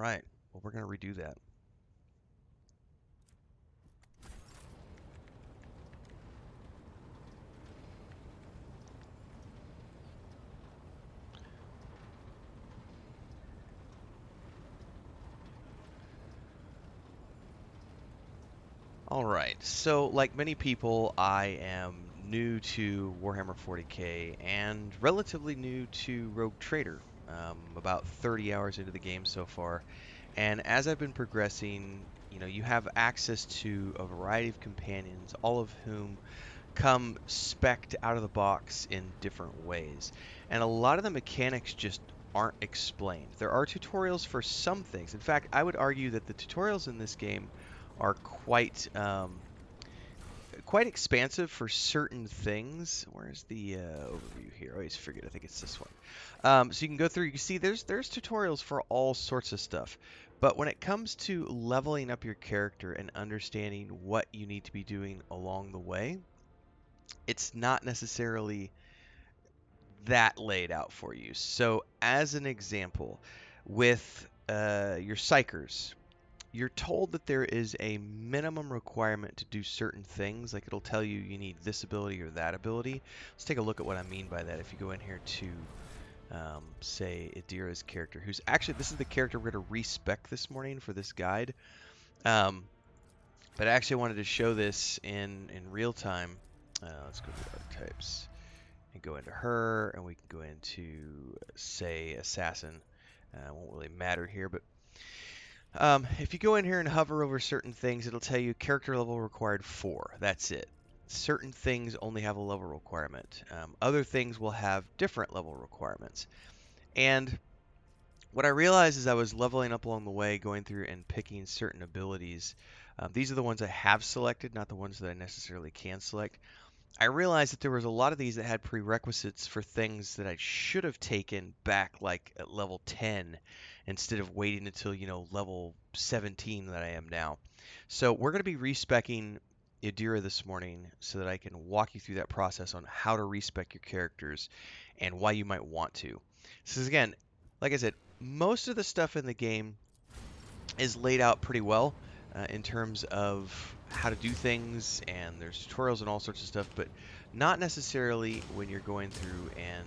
right. Well, we're going to redo that. All right. So, like many people, I am new to Warhammer 40K and relatively new to Rogue Trader. About 30 hours into the game so far. And as I've been progressing, you have access to a variety of companions, all of whom come spec'd out of the box in different ways. And a lot of the mechanics just aren't explained. There are tutorials for some things. In fact, I would argue that the tutorials in this game are quite expansive for certain things. Where's the overview here? I always forget. I think it's this one. So you can go through. You can see there's tutorials for all sorts of stuff. But when it comes to leveling up your character and understanding what you need to be doing along the way, it's not necessarily that laid out for you. So, as an example, with your psychers, you're told that there is a minimum requirement to do certain things. Like it'll tell you you need this ability or that ability. Let's take a look at what I mean by that. If you go in here to, say, Idira's character, who's actually, this is the character we're going to respec this morning for this guide. But I actually wanted to show this in real time. Let's go to archetypes and go into her, and we can go into, say, assassin. Won't really matter here, but if you go in here and hover over certain things, it'll tell you character level required 4. That's it. Certain things only have a level requirement. Other things will have different level requirements. And what I realized as I was leveling up along the way, going through and picking certain abilities, these are the ones I have selected, not the ones that I necessarily can select. I realized that there was a lot of these that had prerequisites for things that I should have taken back like at level 10 instead of waiting until, level 17 that I am now. So we're going to be respecking Idira this morning so that I can walk you through that process on how to respec your characters and why you might want to. So again, like I said, most of the stuff in the game is laid out pretty well in terms of how to do things, and there's tutorials and all sorts of stuff, but not necessarily when you're going through and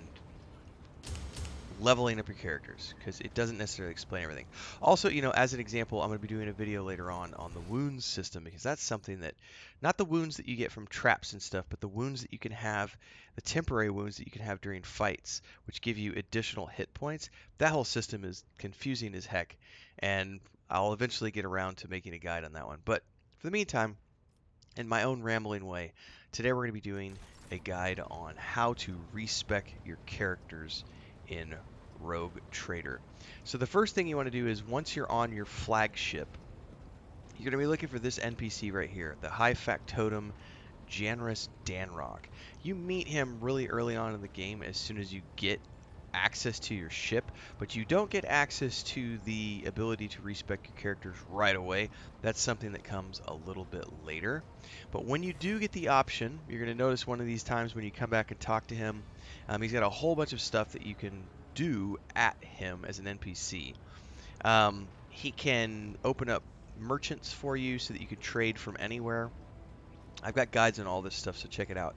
leveling up your characters, because it doesn't necessarily explain everything. Also, as an example, I'm going to be doing a video later on the wounds system, because that's something that, not the wounds that you get from traps and stuff, but the wounds that you can have, the temporary wounds that you can have during fights, which give you additional hit points. That whole system is confusing as heck, and I'll eventually get around to making a guide on that one. But for the meantime, in my own rambling way, today we're going to be doing a guide on how to respec your characters in Rogue Trader. So the first thing you want to do is, once you're on your flagship, you're going to be looking for this NPC right here, the High Factotum Janrus Danrock. You meet him really early on in the game as soon as you get access to your ship, but you don't get access to the ability to respec your characters right away. That's something that comes a little bit later. But when you do get the option, you're going to notice one of these times when you come back and talk to him, he's got a whole bunch of stuff that you can do at him as an NPC. He can open up merchants for you so that you can trade from anywhere. I've got guides on all this stuff, so check it out.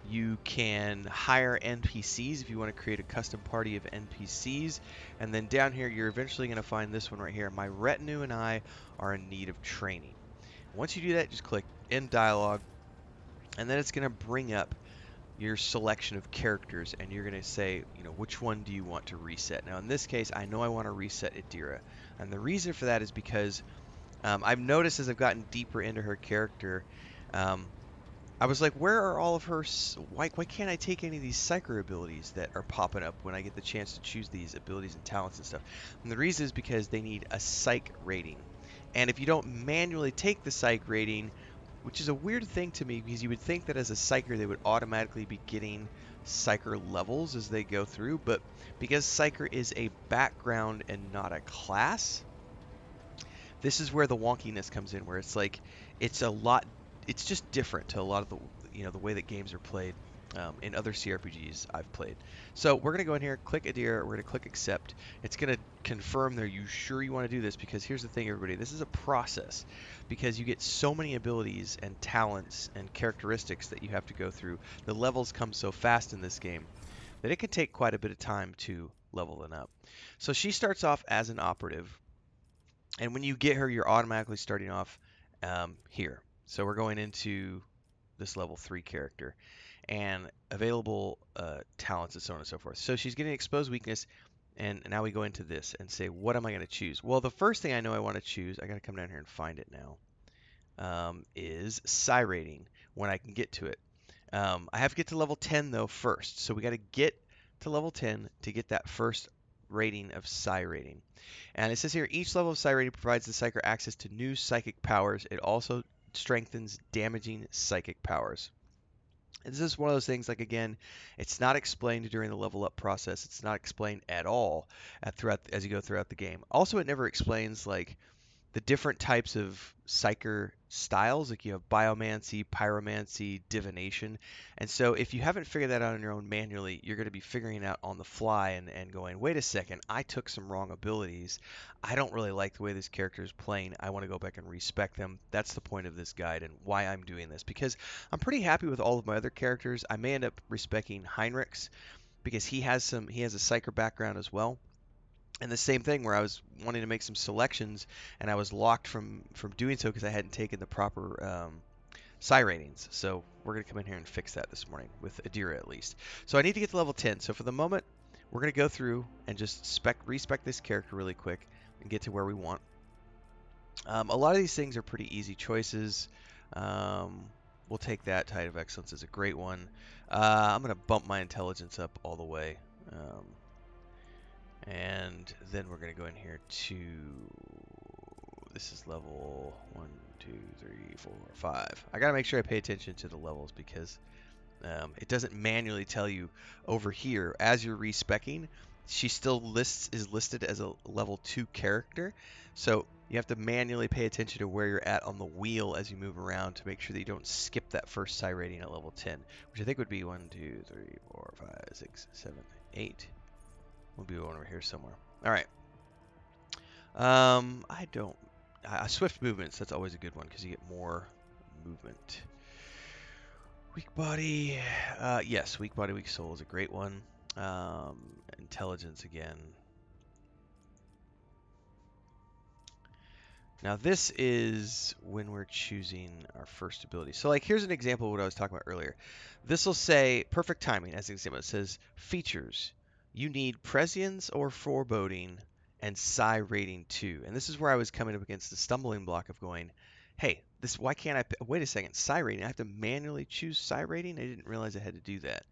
You can hire NPCs if you want to create a custom party of NPCs. And then down here, you're eventually going to find this one right here. My retinue and I are in need of training. Once you do that, just click End Dialogue, and then it's going to bring up your selection of characters, and you're going to say, which one do you want to reset? Now, in this case, I know I want to reset Idira. And the reason for that is because I've noticed as I've gotten deeper into her character, I was like, where are all of her... Why can't I take any of these psyker abilities that are popping up when I get the chance to choose these abilities and talents and stuff? And the reason is because they need a psych rating. And if you don't manually take the psych rating, which is a weird thing to me, because you would think that as a psyker they would automatically be getting psyker levels as they go through, but because psyker is a background and not a class, this is where the wonkiness comes in, where it's like it's just different to a lot of the the way that games are played. in other CRPGs I've played. So we're going to go in here, click adhere, we're going to click accept. It's going to confirm there, you sure you want to do this? Because here's the thing, everybody, this is a process because you get so many abilities and talents and characteristics that you have to go through. The levels come so fast in this game that it can take quite a bit of time to level them up. So she starts off as an operative, and when you get her, you're automatically starting off here. So we're going into this level 3 character and available talents and so on and so forth. So she's getting exposed weakness, and now we go into this and say, what am I going to choose? Well, the first thing I know I want to choose, I got to come down here and find it now, is Psi rating when I can get to it. I have to get to level 10 though first, so we got to get to level 10 to get that first rating of Psi rating. And it says here, each level of Psi rating provides the Psyker access to new psychic powers. It also strengthens damaging psychic powers. And this is one of those things, like, again, it's not explained during the level up process. It's not explained at all as you go throughout the game. Also, it never explains, like, the different types of psyker styles. Like, you have biomancy, pyromancy, divination. And so if you haven't figured that out on your own manually, you're going to be figuring it out on the fly and going, wait a second, I took some wrong abilities. I don't really like the way this character is playing. I want to go back and respec them. That's the point of this guide and why I'm doing this, because I'm pretty happy with all of my other characters. I may end up respecing Heinrich's because he has a psyker background as well. And the same thing where I was wanting to make some selections and I was locked from doing so because I hadn't taken the proper psi ratings. So we're going to come in here and fix that this morning with Adira at least. So I need to get to level 10. So for the moment, we're going to go through and just respec this character really quick and get to where we want. A lot of these things are pretty easy choices. We'll take that. Tide of Excellence is a great one. I'm going to bump my intelligence up all the way. And then we're going to go in here to, this is level 1, 2, 3, 4, 5. I got to make sure I pay attention to the levels because it doesn't manually tell you over here as you're respecking. She still is listed as a level 2 character. So you have to manually pay attention to where you're at on the wheel as you move around to make sure that you don't skip that first psi rating at level 10, which I think would be 1, 2, 3, 4, 5, 6, 7, 8. We'll be one over here somewhere. All right. Swift movements, that's always a good one because you get more movement. Weak body. Yes, weak body, weak soul is a great one. Intelligence again. Now this is when we're choosing our first ability. So like here's an example of what I was talking about earlier. This will say perfect timing as an example. It says features. You need prescience or foreboding and psi rating 2. And this is where I was coming up against the stumbling block of going, hey, why can't wait a second, psi rating? I have to manually choose psi rating? I didn't realize I had to do that.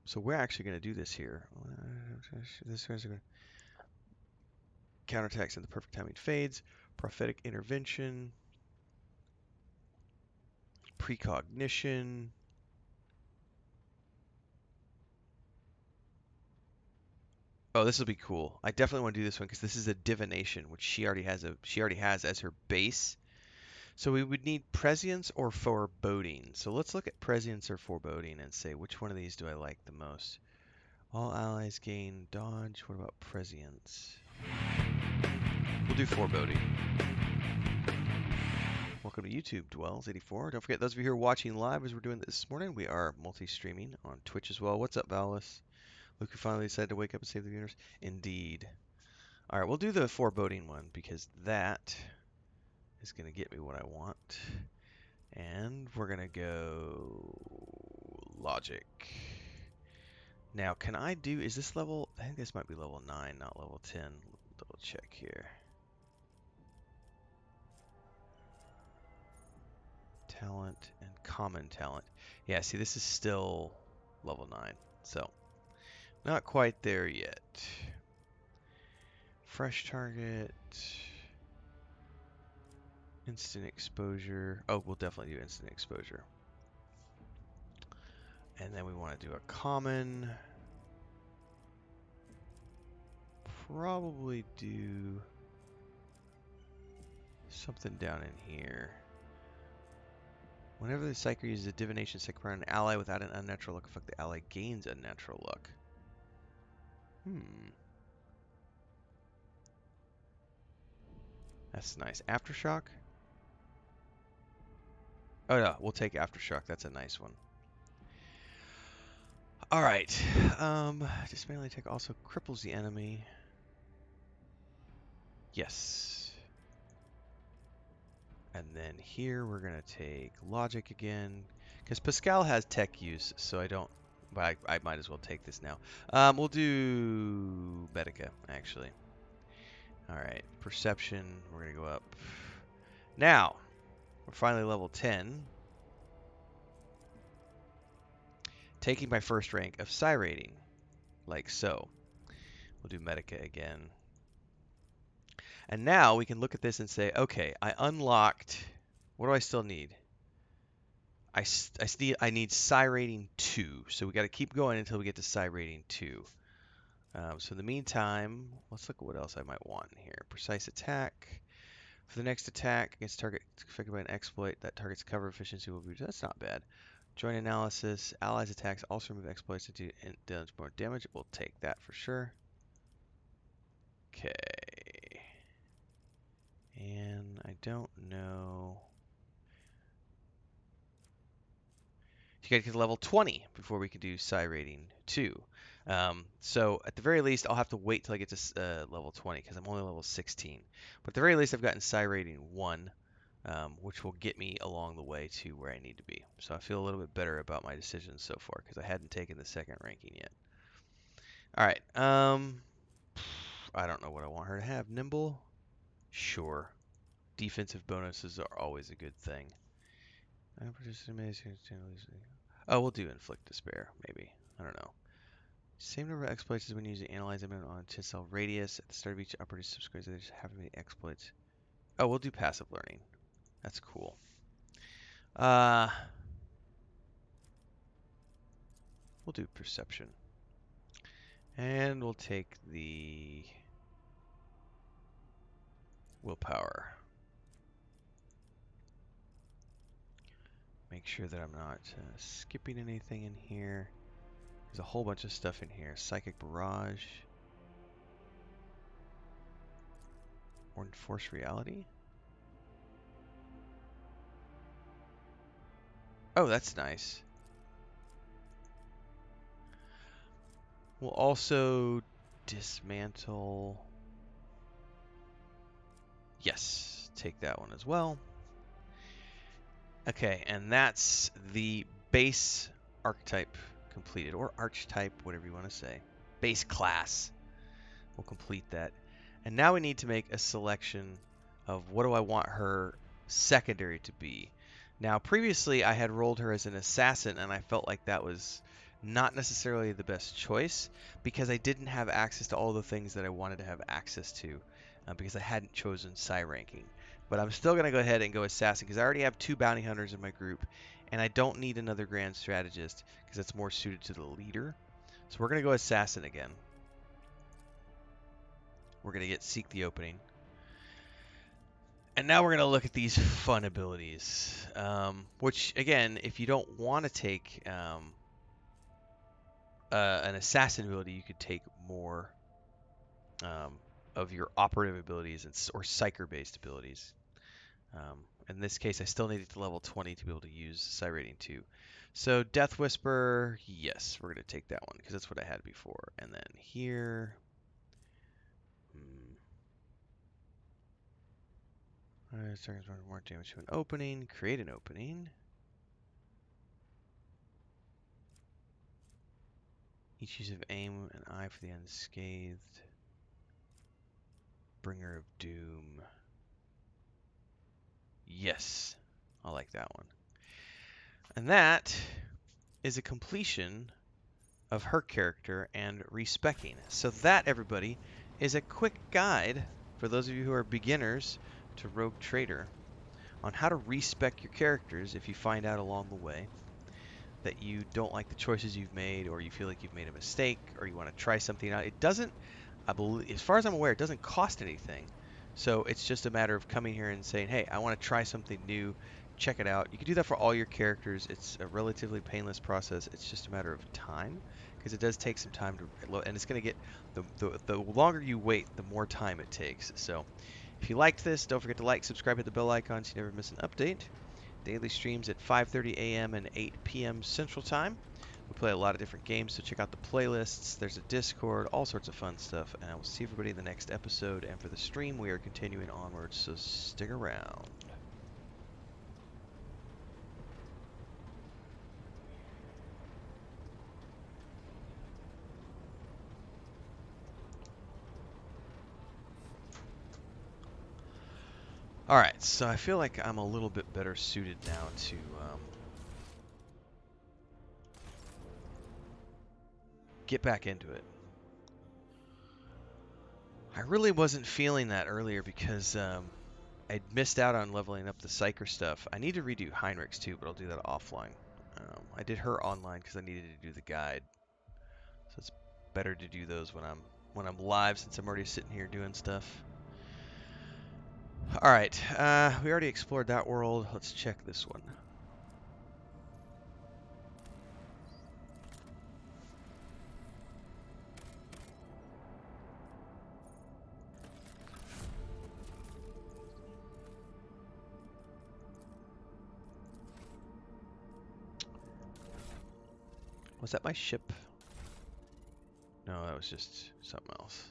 So we're actually going to do this here. Counterattacks and the perfect timing fades. Prophetic intervention. Precognition. Oh, this will be cool. I definitely want to do this one because this is a divination, which she already has as her base. So we would need prescience or foreboding. So let's look at prescience or foreboding and say which one of these do I like the most. All allies gain dodge. What about prescience? We'll do foreboding. Welcome to YouTube, Dwells84. Don't forget, those of you who are watching live as we're doing this morning, we are multi-streaming on Twitch as well. What's up, Valis? Luke, who finally decided to wake up and save the universe? Indeed. All right, we'll do the foreboding one because that is going to get me what I want. And we're going to go logic. Now, can I do, is this level, I think this might be level 9, not level 10. Double check here. Talent and common talent. Yeah, see, this is still level 9, so not quite there yet. Fresh target. Instant exposure. Oh, we'll definitely do instant exposure. And then we want to do a common. Probably do something down in here. Whenever the psyker uses a divination psyker on an ally without an unnatural luck effect, the ally gains unnatural luck. That's nice. Aftershock? Oh no, we'll take Aftershock. That's a nice one. Alright. Dismantling attack also cripples the enemy. Yes. And then here we're going to take Logic again. Because Pascal has tech use, so I don't... But I might as well take this now. We'll do Medica, actually. Alright, Perception. We're going to go up. Now, we're finally level 10. Taking my first rank of Psi rating, like so. We'll do Medica again. And now we can look at this and say, okay, I unlocked... What do I still need? I need Psi rating 2. So we got to keep going until we get to Psi rating 2. So in the meantime, let's look at what else I might want in here. Precise attack. For the next attack against target affected by an exploit, that target's cover efficiency will be... That's not bad. Joint analysis. Allies attacks also remove exploits to do more damage. We'll take that for sure. Okay. And I don't know... You got to get to level 20 before we can do Psi rating 2. So at the very least, I'll have to wait till I get to level 20 because I'm only level 16. But at the very least, I've gotten Psi rating 1, which will get me along the way to where I need to be. So I feel a little bit better about my decisions so far because I hadn't taken the second ranking yet. All right. I don't know what I want her to have. Nimble? Sure. Defensive bonuses are always a good thing. Oh, we'll do Inflict Despair, maybe. I don't know. Same number of exploits as when using Analyze them on 10 cell radius. At the start of each operative subscribes, they just have many exploits. Oh, we'll do Passive Learning. That's cool. We'll do Perception. And we'll take the Willpower. Make sure that I'm not skipping anything in here. There's a whole bunch of stuff in here. Psychic Barrage. Or Enforce Reality. Oh, that's nice. We'll also dismantle. Yes, take that one as well. Okay, and that's the base archetype completed, or archetype, whatever you want to say. Base class. We'll complete that. And now we need to make a selection of what do I want her secondary to be. Now, previously I had rolled her as an assassin, and I felt like that was not necessarily the best choice because I didn't have access to all the things that I wanted to have access to because I hadn't chosen Psi ranking. But I'm still going to go ahead and go assassin because I already have 2 bounty hunters in my group, and I don't need another grand strategist because it's more suited to the leader. So we're going to go assassin again. We're going to get Seek the Opening. And now we're going to look at these fun abilities, which, again, if you don't want to take an assassin ability, you could take more of your operative abilities or psyker-based abilities. In this case, I still needed to level 20 to be able to use Psi rating 2. So Death Whisper, yes, we're going to take that one because that's what I had before. And then here... Targets more damage to an opening. Create an opening. Each use of aim, an eye for the unscathed. Bringer of Doom. Yes, I like that one. And that is a completion of her character and respecking. So that, everybody, is a quick guide for those of you who are beginners to Rogue Trader on how to respec your characters if you find out along the way that you don't like the choices you've made, or you feel like you've made a mistake, or you want to try something out. It doesn't, I believe, as far as I'm aware, it doesn't cost anything. So it's just a matter of coming here and saying, hey, I want to try something new. check it out. You can do that for all your characters. It's a relatively painless process. It's just a matter of time because it does take some time to load, and it's going to get the longer you wait, the more time it takes. So if you liked this, don't forget to like, subscribe, hit the bell icon so you never miss an update. Daily streams at 5:30 a.m. and 8 p.m. Central Time. We play a lot of different games, so check out the playlists. There's a Discord, all sorts of fun stuff. And I will see everybody in the next episode. And for the stream, we are continuing onwards, so stick around. Alright, so I feel like I'm a little bit better suited now to get back into it. I really wasn't feeling that earlier because I'd missed out on leveling up the Psyker stuff. I need to redo Heinrich's too, but I'll do that offline. I did her online because I needed to do the guide, so it's better to do those when I'm live since I'm already sitting here doing stuff. All right, we already explored that world. Let's check this one. Was that my ship? No, that was just something else.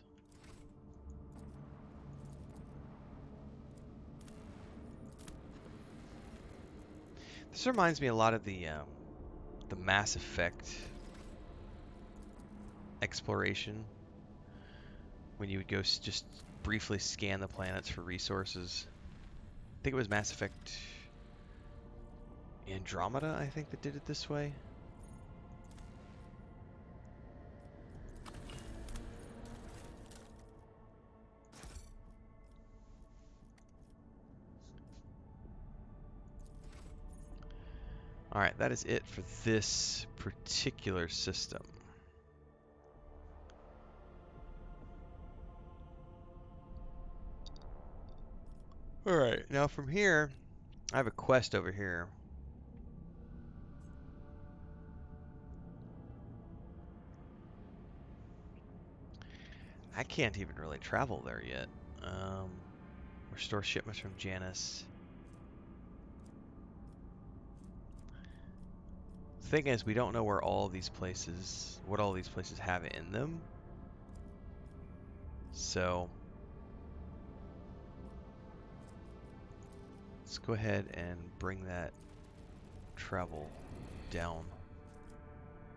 This reminds me a lot of the Mass Effect exploration, when you would go just briefly scan the planets for resources. I think it was Mass Effect Andromeda, I think, that did it this way. Alright, that is it for this particular system. Alright, now from here, I have a quest over here. I can't even really travel there yet. Restore shipments from Janus. The thing is, we don't know where all these places, what all these places have in them. So let's go ahead and bring that travel down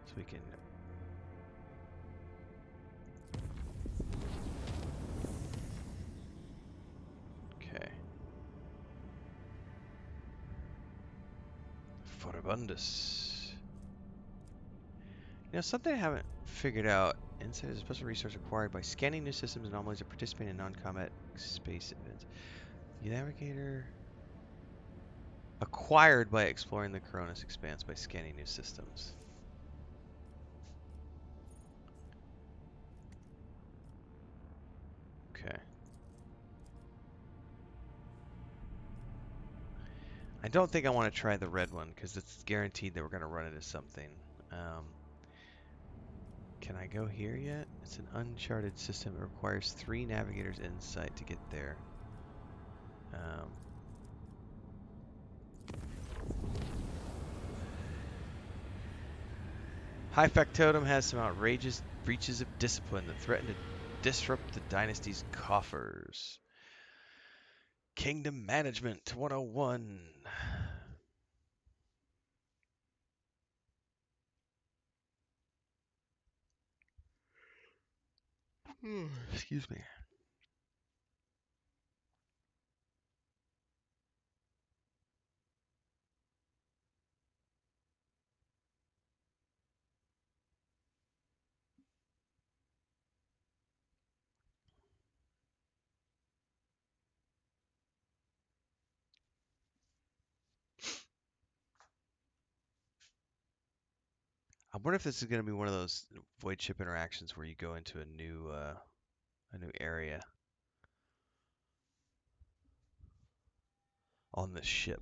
so we can. Okay. Forabundus. You know, something I haven't figured out. Insight is a special resource acquired by scanning new systems and anomalies and participating in non-combat space events. The navigator acquired by exploring the Coronis Expanse by scanning new systems. Okay. I don't think I want to try the red one because it's guaranteed that we're going to run into something. Can I go here yet? It's an uncharted system. It requires 3 navigators' insight to get there. High Factotum has some outrageous breaches of discipline that threaten to disrupt the dynasty's coffers. Kingdom Management 101. Excuse me. I wonder if this is going to be one of those void ship interactions where you go into a new area on the ship.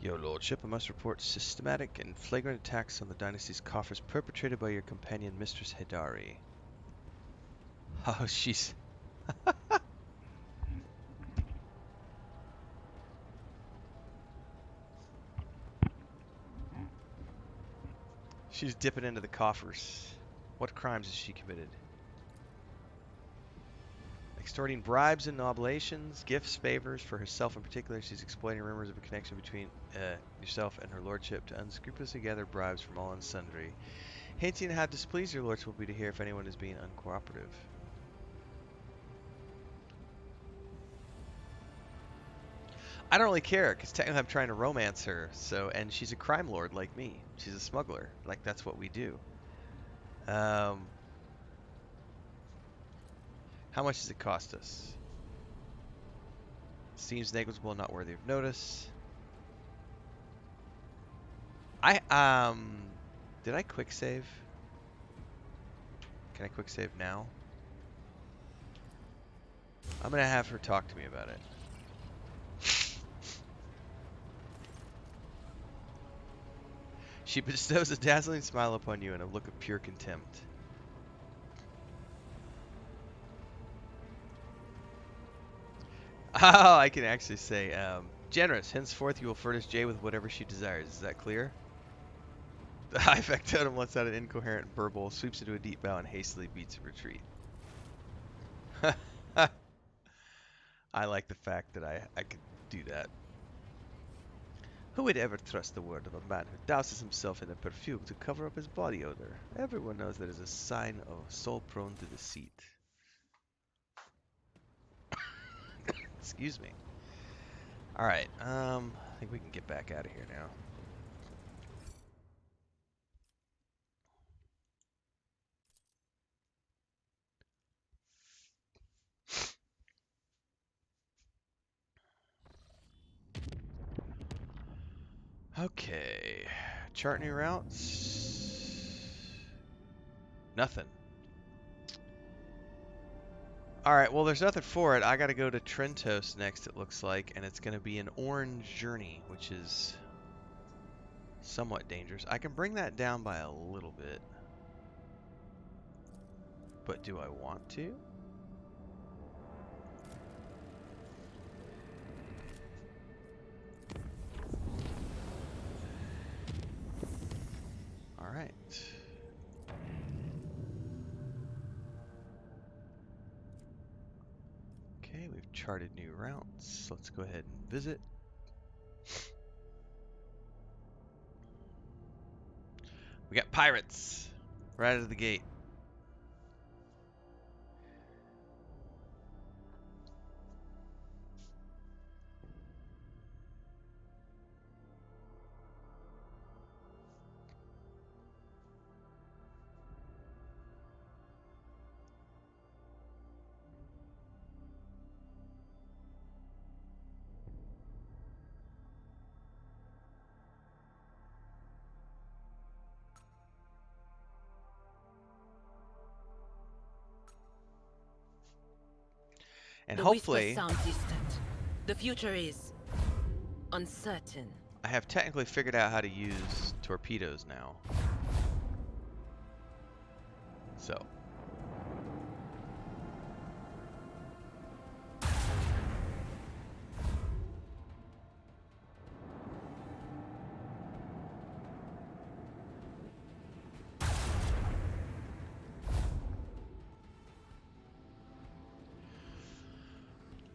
Your lordship, I must report systematic and flagrant attacks on the dynasty's coffers perpetrated by your companion, Mistress Hidari. Oh, she's... she's dipping into the coffers. What crimes has she committed? Extorting bribes and oblations, gifts, favors for herself in particular. She's exploiting rumors of a connection between yourself and her lordship to unscrupulously gather bribes from all and sundry. Hinting how displeased your lordship will be to hear if anyone is being uncooperative. I don't really care, because technically I'm trying to romance her, so, and she's a crime lord like me. She's a smuggler. Like, that's what we do. How much does it cost us? Seems negligible and not worthy of notice. Did I quick save? Can I quick save now? I'm gonna have her talk to me about it. She bestows a dazzling smile upon you and a look of pure contempt. Oh, I can actually say, generous. Henceforth, you will furnish Jay with whatever she desires. Is that clear? The high factotum lets out an incoherent burble, sweeps into a deep bow, and hastily beats a retreat. I like the fact that I could do that. Who would ever trust the word of a man who douses himself in a perfume to cover up his body odor? Everyone knows that is a sign of a soul prone to deceit. Excuse me. Alright, I think we can get back out of here now. Okay. Chart new routes. Nothing. Alright, well there's nothing for it. I gotta go to Trentos next, it looks like, and it's gonna be an orange journey, which is somewhat dangerous. I can bring that down by a little bit. But do I want to? Alright. Okay, we've charted new routes. Let's go ahead and visit. We got pirates right out of the gate. And the hopefully, sound distant. The future is uncertain. I have technically figured out how to use torpedoes now. So.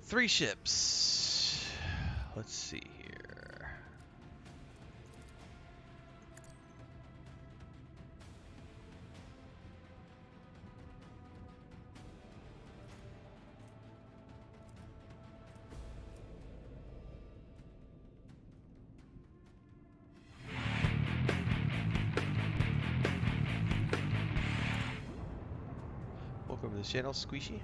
Three ships. Let's see here. Welcome to the channel, Squishy.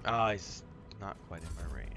Ah, he's not quite in my range.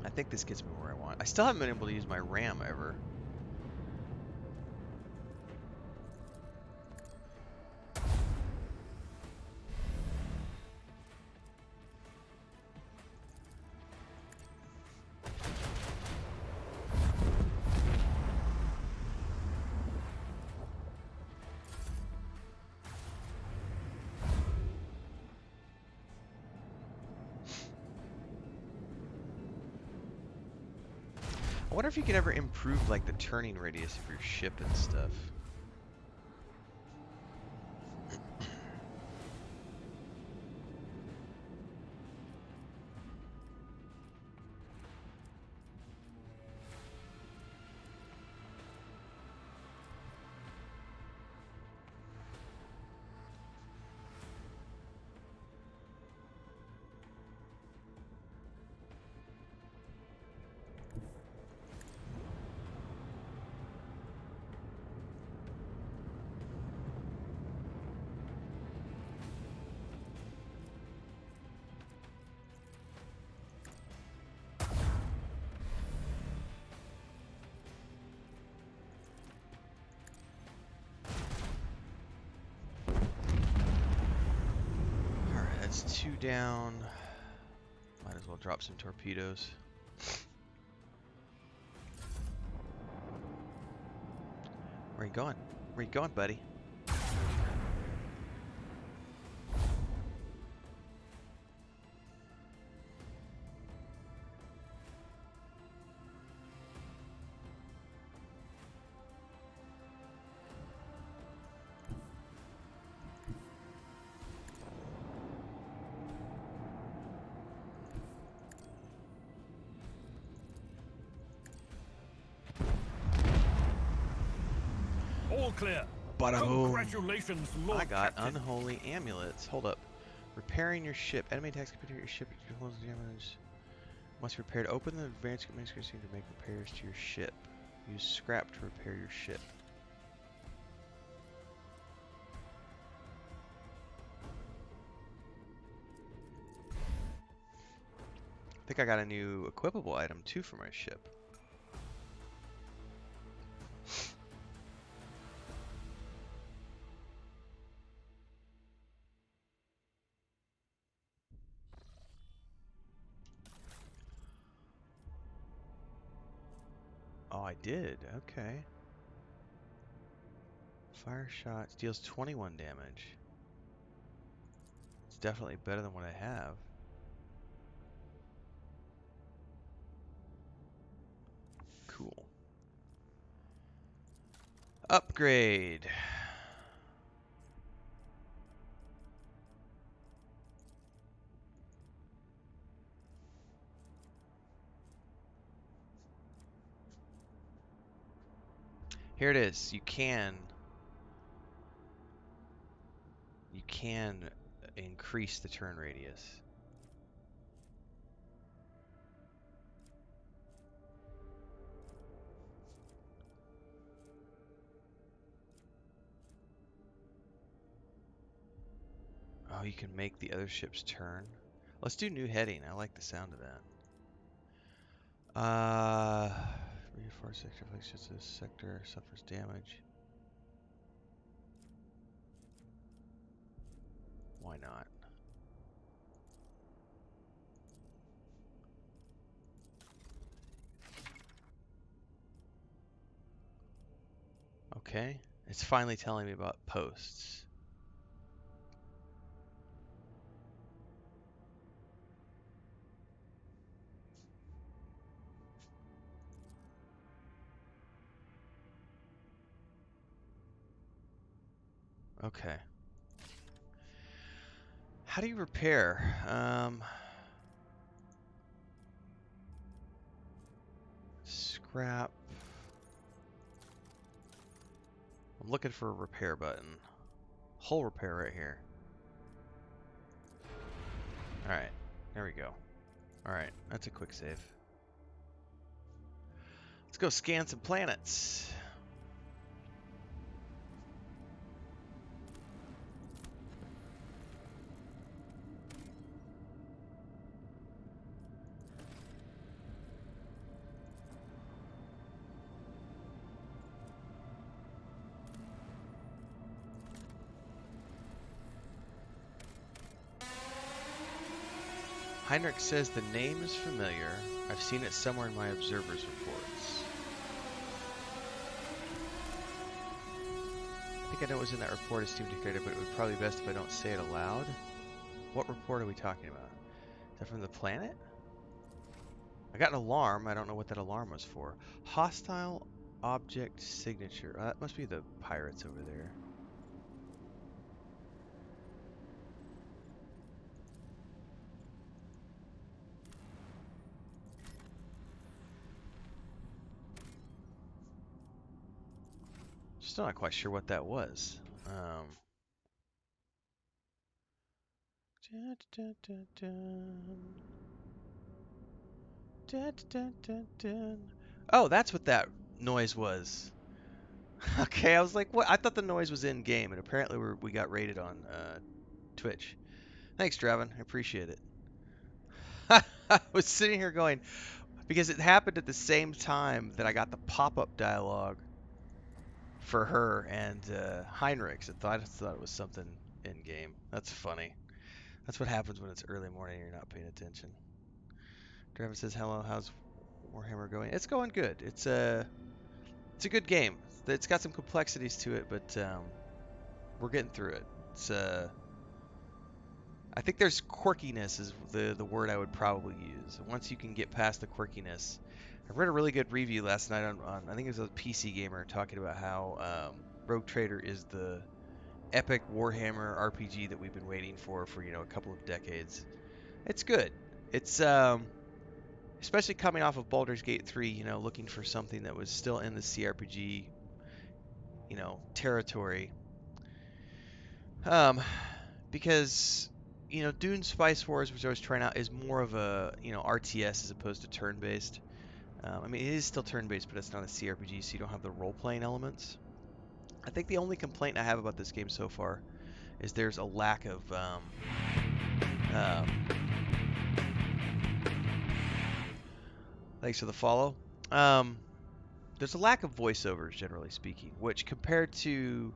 I think this gets me where I want. I still haven't been able to use my RAM ever. I wonder if you could ever improve like the turning radius of your ship and stuff. Alright, that's 2 down. Might as well drop some torpedoes. Where you going? Where you going, buddy? All clear. Bada boom. Congratulations, Lord I got Captain. unholy amulets. Hold up. Repairing your ship. Enemy attacks can penetrate your ship. You can damage. Must be repaired. Open the advanced command screen to make repairs to your ship. Use scrap to repair your ship. I think I got a new equipable item too for my ship. Oh, I did. Okay. Fire shot deals 21 damage. It's definitely better than what I have. Cool. Upgrade. Here it is. You can increase the turn radius. Oh, you can make the other ships turn. Let's do new heading. I like the sound of that. Reinforced sector affects just this sector suffers damage. Why not? Okay, it's finally telling me about posts. Okay. How do you repair? Scrap. I'm looking for a repair button. Hull repair right here. Alright, there we go. Alright, that's a quick save. Let's go scan some planets. Heinrich says the name is familiar. I've seen it somewhere in my observer's reports. I think I know it was in that report as Steam declared it, but it would probably be best if I don't say it aloud. What report are we talking about? Is that from the planet? I got an alarm. I don't know what that alarm was for. Hostile object signature. That must be the pirates over there. Still not quite sure what that was. Oh, that's what that noise was. Okay, I was like, what? I thought the noise was in game, and apparently we got rated on Twitch. Thanks, Draven. I appreciate it. I was sitting here going, because it happened at the same time that I got the pop-up dialogue for her and Heinrichs. I just thought it was something in game. That's funny. That's what happens when it's early morning and you're not paying attention. Draven says, hello, how's Warhammer going? It's going good. It's a good game. It's got some complexities to it, but we're getting through it. It's I think there's quirkiness is the word I would probably use. Once you can get past the quirkiness, I read a really good review last night on I think it was a PC Gamer talking about how Rogue Trader is the epic Warhammer RPG that we've been waiting for a couple of decades. It's good. It's especially coming off of Baldur's Gate 3, looking for something that was still in the CRPG, territory. Because Dune Spice Wars, which I was trying out, is more of a RTS as opposed to turn-based. I mean, it is still turn-based, but it's not a CRPG, so you don't have the role-playing elements. I think the only complaint I have about this game so far is there's a lack of thanks for the follow. There's a lack of voiceovers, generally speaking, which compared to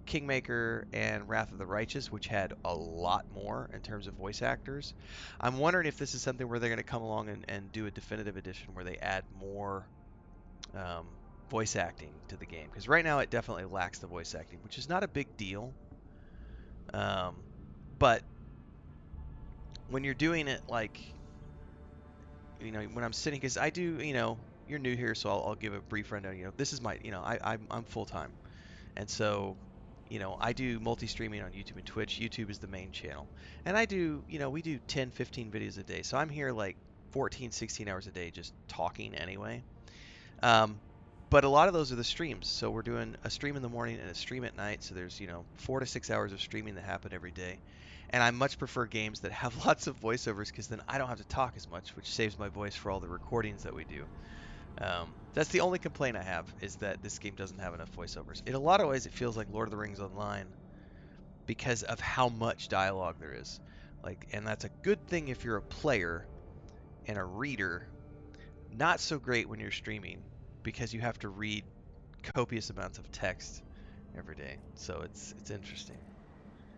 Kingmaker and Wrath of the Righteous, which had a lot more in terms of voice actors. I'm wondering if this is something where they're going to come along and do a definitive edition where they add more voice acting to the game. Because right now it definitely lacks the voice acting, which is not a big deal. But when you're doing it like, when I'm sitting, because I do, you're new here, so I'll give a brief rundown. This is my, I'm full time. And so I do multi-streaming on YouTube and Twitch. YouTube is the main channel. And I do, we do 10, 15 videos a day. So I'm here like 14, 16 hours a day just talking anyway. But a lot of those are the streams. So we're doing a stream in the morning and a stream at night. So there's, 4 to 6 hours of streaming that happen every day. And I much prefer games that have lots of voiceovers because then I don't have to talk as much, which saves my voice for all the recordings that we do. That's the only complaint I have, is that this game doesn't have enough voiceovers. In a lot of ways, it feels like Lord of the Rings Online because of how much dialogue there is. And that's a good thing if you're a player and a reader, Not so great when you're streaming because you have to read copious amounts of text every day. So it's interesting.